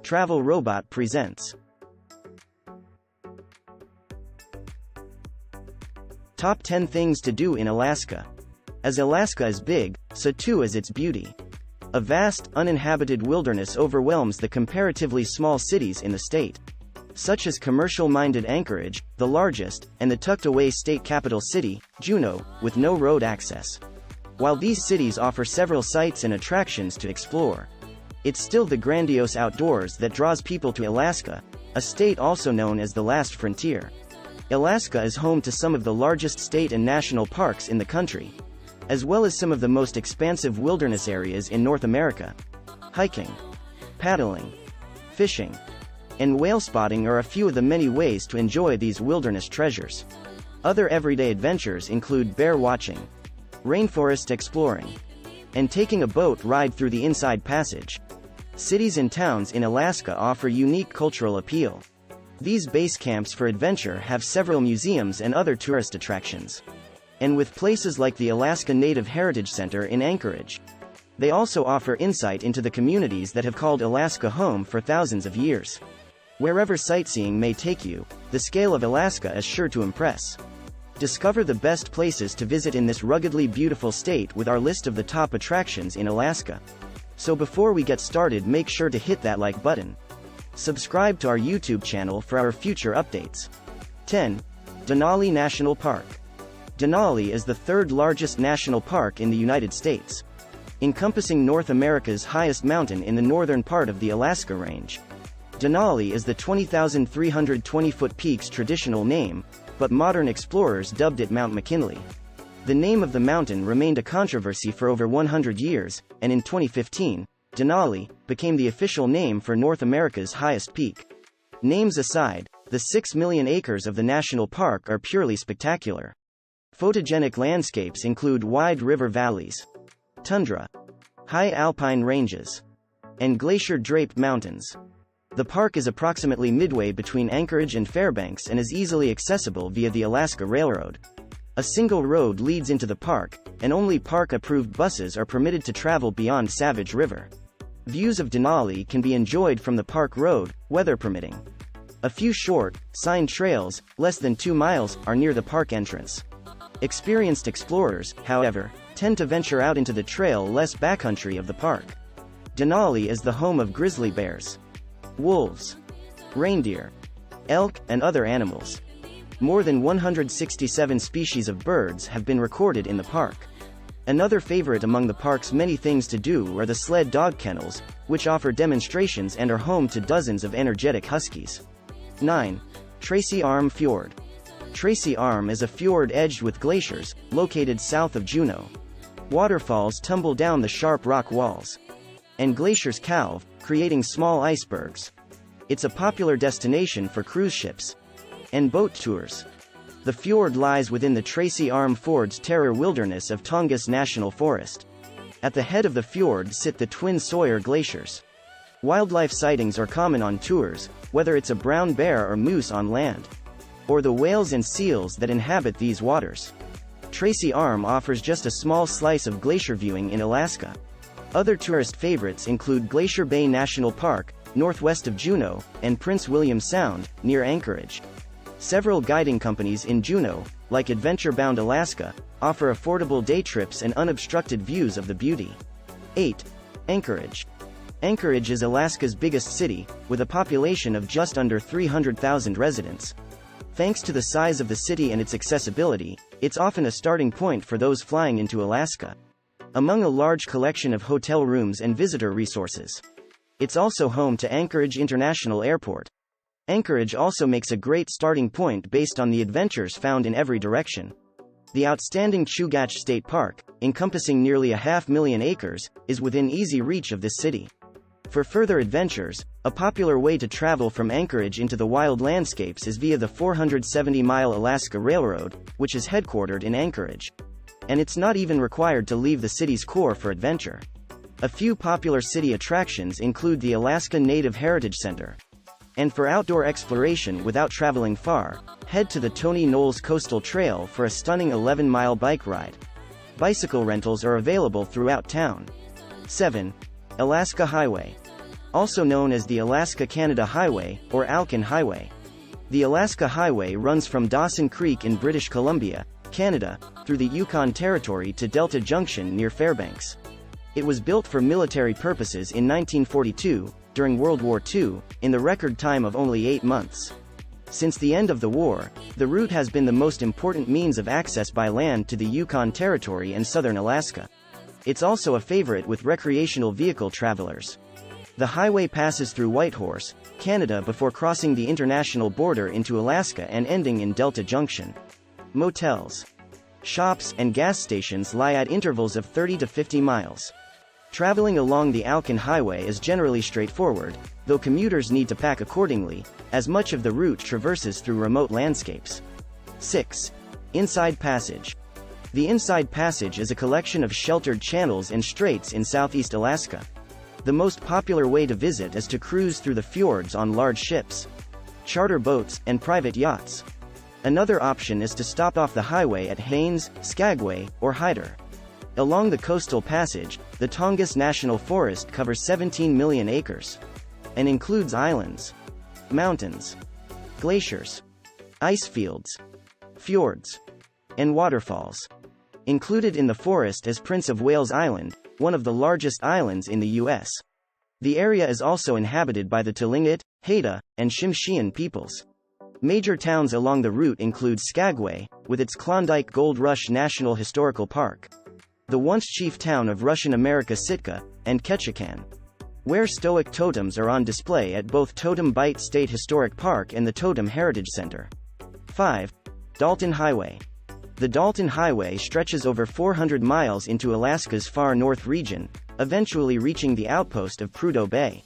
Travel Robot presents Top 10 Things to Do in Alaska. As Alaska is big, so too is its beauty. A vast, uninhabited wilderness overwhelms the comparatively small cities in the state. Such as commercial-minded Anchorage, the largest, and the tucked-away state capital city, Juneau, with no road access. While these cities offer several sights and attractions to explore, it's still the grandiose outdoors that draws people to Alaska, a state also known as the last frontier. Alaska is home to some of the largest state and national parks in the country, as well as some of the most expansive wilderness areas in North America. Hiking, paddling, fishing, and whale spotting are a few of the many ways to enjoy these wilderness treasures. Other everyday adventures include bear watching, rainforest exploring, and taking a boat ride through the Inside Passage. Cities and towns in Alaska offer unique cultural appeal. These base camps for adventure have several museums and other tourist attractions. And with places like the Alaska Native Heritage Center in Anchorage, they also offer insight into the communities that have called Alaska home for thousands of years. Wherever sightseeing may take you, the scale of Alaska is sure to impress. Discover the best places to visit in this ruggedly beautiful state with our list of the top attractions in Alaska. So before we get started, make sure to hit that like button. Subscribe to our YouTube channel for our future updates. 10. Denali National Park. Denali is the third largest national park in the United States, encompassing North America's highest mountain in the northern part of the Alaska Range. Denali is the 20,320-foot peak's traditional name, but modern explorers dubbed it Mount McKinley. The name of the mountain remained a controversy for over 100 years, and in 2015, Denali became the official name for North America's highest peak. Names aside, the 6 million acres of the national park are purely spectacular. Photogenic landscapes include wide river valleys, tundra, high alpine ranges, and glacier-draped mountains. The park is approximately midway between Anchorage and Fairbanks and is easily accessible via the Alaska Railroad. A single road leads into the park, and only park-approved buses are permitted to travel beyond Savage River. Views of Denali can be enjoyed from the park road, weather permitting. A few short, signed trails, less than 2 miles, are near the park entrance. Experienced explorers, however, tend to venture out into the trail-less backcountry of the park. Denali is the home of grizzly bears, wolves, reindeer, elk, and other animals. More than 167 species of birds have been recorded in the park. Another favorite among the park's many things to do are the sled dog kennels, which offer demonstrations and are home to dozens of energetic huskies. 9. Tracy Arm Fjord. Tracy Arm is a fjord edged with glaciers, located south of Juneau. Waterfalls tumble down the sharp rock walls, and glaciers calve, creating small icebergs. It's a popular destination for cruise ships and boat tours. The fjord lies within the Tracy Arm Fjord's terror wilderness of Tongass National Forest. At the head of the fjord sit the Twin Sawyer glaciers. Wildlife sightings are common on tours, whether it's a brown bear or moose on land, or the whales and seals that inhabit these waters. Tracy Arm offers just a small slice of glacier viewing in Alaska. Other tourist favorites include Glacier Bay National Park, northwest of Juneau, and Prince William Sound, near Anchorage. Several guiding companies in Juneau, like Adventure Bound Alaska, offer affordable day trips and unobstructed views of the beauty. 8. Anchorage. Anchorage is Alaska's biggest city, with a population of just under 300,000 residents. Thanks to the size of the city and its accessibility, it's often a starting point for those flying into Alaska. Among a large collection of hotel rooms and visitor resources, it's also home to Anchorage International Airport. Anchorage also makes a great starting point based on the adventures found in every direction. The outstanding Chugach State Park, encompassing nearly 500,000 acres, is within easy reach of this city. For further adventures, a popular way to travel from Anchorage into the wild landscapes is via the 470-mile Alaska Railroad, which is headquartered in Anchorage. And it's not even required to leave the city's core for adventure. A few popular city attractions include the Alaska Native Heritage Center. And for outdoor exploration without traveling far, head to the Tony Knowles Coastal Trail for a stunning 11-mile bike ride. Bicycle rentals are available throughout town. 7. Alaska Highway. also known as the Alaska-Canada Highway, or Alcan Highway. The Alaska Highway runs from Dawson Creek in British Columbia, Canada, through the Yukon Territory to Delta Junction near Fairbanks. It was built for military purposes in 1942, during World War II, in the record time of only 8 months. Since the end of the war, the route has been the most important means of access by land to the Yukon Territory and southern Alaska. It's also a favorite with recreational vehicle travelers. The highway passes through Whitehorse, Canada before crossing the international border into Alaska and ending in Delta Junction. Motels, shops, and gas stations lie at intervals of 30 to 50 miles. Traveling along the Alcan Highway is generally straightforward, though commuters need to pack accordingly, as much of the route traverses through remote landscapes. 6. Inside Passage. The Inside Passage is a collection of sheltered channels and straits in southeast Alaska. The most popular way to visit is to cruise through the fjords on large ships, charter boats, and private yachts. Another option is to stop off the highway at Haines, Skagway, or Hyder. Along the coastal passage, the Tongass National Forest covers 17 million acres and includes islands, mountains, glaciers, ice fields, fjords, and waterfalls. Included in the forest is Prince of Wales Island, one of the largest islands in the U.S. The area is also inhabited by the Tlingit, Haida, and Tsimshian peoples. Major towns along the route include Skagway, with its Klondike Gold Rush National Historical Park, the once chief town of Russian America Sitka, and Ketchikan, where Stoic totems are on display at both Totem Bight State Historic Park and the Totem Heritage Center. 5. Dalton Highway. The Dalton Highway stretches over 400 miles into Alaska's far north region, eventually reaching the outpost of Prudhoe Bay.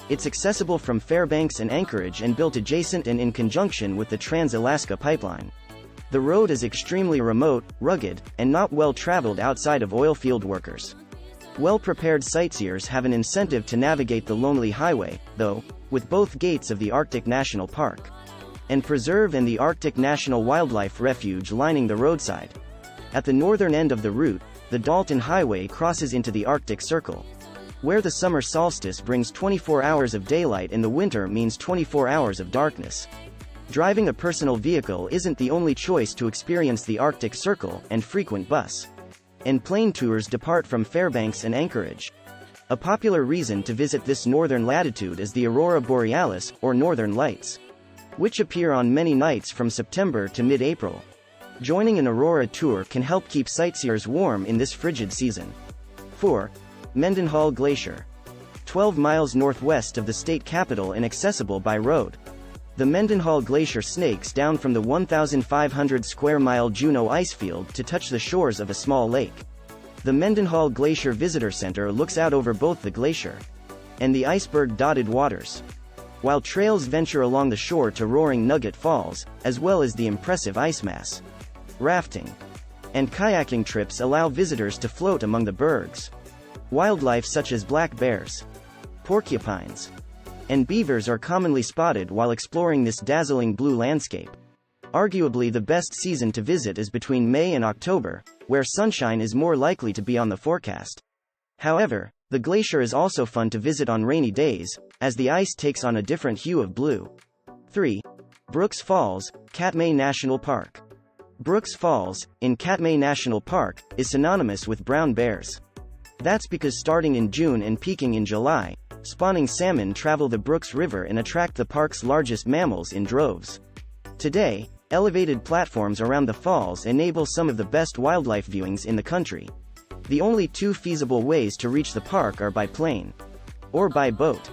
It's accessible from Fairbanks and Anchorage and built adjacent and in conjunction with the Trans-Alaska Pipeline. The road is extremely remote, rugged, and not well traveled outside of oilfield workers. Well-prepared sightseers have an incentive to navigate the lonely highway, though, with both gates of the Arctic National Park and Preserve and the Arctic National Wildlife Refuge lining the roadside. At the northern end of the route, the Dalton Highway crosses into the Arctic Circle, where the summer solstice brings 24 hours of daylight and the winter means 24 hours of darkness. Driving a personal vehicle isn't the only choice to experience the Arctic Circle, and frequent bus and plane tours depart from Fairbanks and Anchorage. A popular reason to visit this northern latitude is the Aurora Borealis, or Northern Lights, which appear on many nights from September to mid-April. Joining an aurora tour can help keep sightseers warm in this frigid season. 4. Mendenhall Glacier. 12 miles northwest of the state capital and accessible by road. The Mendenhall Glacier snakes down from the 1,500 square mile Juneau icefield to touch the shores of a small lake. The Mendenhall Glacier Visitor Center looks out over both the glacier and the iceberg-dotted waters, while trails venture along the shore to roaring Nugget Falls, as well as the impressive ice mass. Rafting and kayaking trips allow visitors to float among the bergs. Wildlife such as black bears, porcupines, and beavers are commonly spotted while exploring this dazzling blue landscape. Arguably the best season to visit is between May and October, where sunshine is more likely to be on the forecast. However, the glacier is also fun to visit on rainy days, as the ice takes on a different hue of blue. 3. Brooks Falls, Katmai National Park. Brooks Falls, in Katmai National Park, is synonymous with brown bears. That's because starting in June and peaking in July, spawning salmon travel the Brooks River and attract the park's largest mammals in droves. Today, elevated platforms around the falls enable some of the best wildlife viewings in the country. The only two feasible ways to reach the park are by plane or by boat.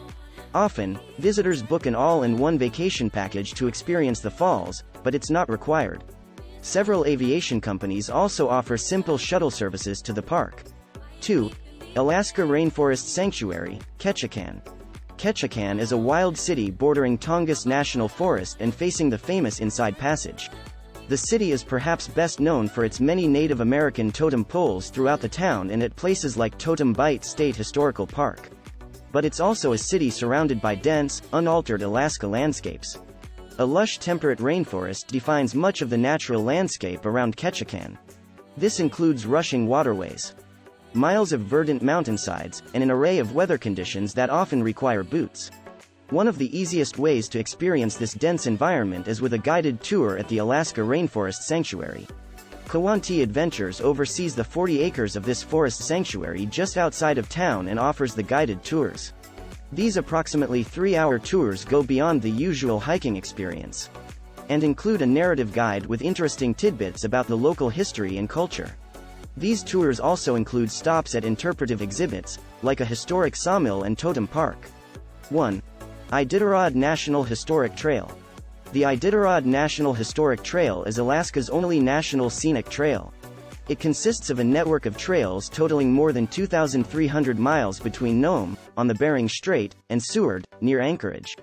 Often, visitors book an all-in-one vacation package to experience the falls, but it's not required. Several aviation companies also offer simple shuttle services to the park. 2. Alaska Rainforest Sanctuary, Ketchikan. Ketchikan is a wild city bordering Tongass National Forest and facing the famous Inside Passage. The city is perhaps best known for its many Native American totem poles throughout the town and at places like Totem Bight State Historical Park. But it's also a city surrounded by dense, unaltered Alaska landscapes. A lush temperate rainforest defines much of the natural landscape around Ketchikan. This includes rushing waterways, miles of verdant mountainsides, and an array of weather conditions that often require boots. One of the easiest ways to experience this dense environment is with a guided tour at the Alaska Rainforest Sanctuary. Kawanti Adventures oversees the 40 acres of this forest sanctuary just outside of town and offers the guided tours. These approximately 3-hour tours go beyond the usual hiking experience and include a narrative guide with interesting tidbits about the local history and culture. These tours also include stops at interpretive exhibits, like a historic sawmill and totem park. 1. Iditarod National Historic Trail. The Iditarod National Historic Trail is Alaska's only national scenic trail. It consists of a network of trails totaling more than 2,300 miles between Nome, on the Bering Strait, and Seward, near Anchorage.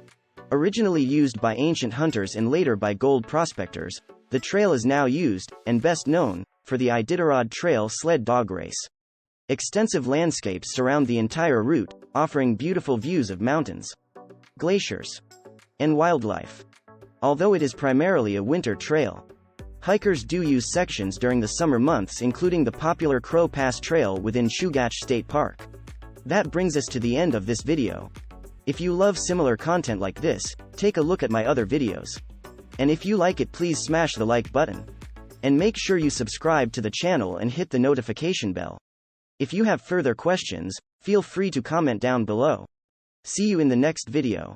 Originally used by ancient hunters and later by gold prospectors, the trail is now used, and best known, for the Iditarod Trail sled dog race. Extensive landscapes surround the entire route, offering beautiful views of mountains, glaciers, and wildlife. Although it is primarily a winter trail, hikers do use sections during the summer months, including the popular Crow Pass Trail within Chugach State Park. That brings us to the end of this video. If you love similar content like this, take a look at my other videos. And if you like it, please smash the like button. And make sure you subscribe to the channel and hit the notification bell. If you have further questions, feel free to comment down below. See you in the next video.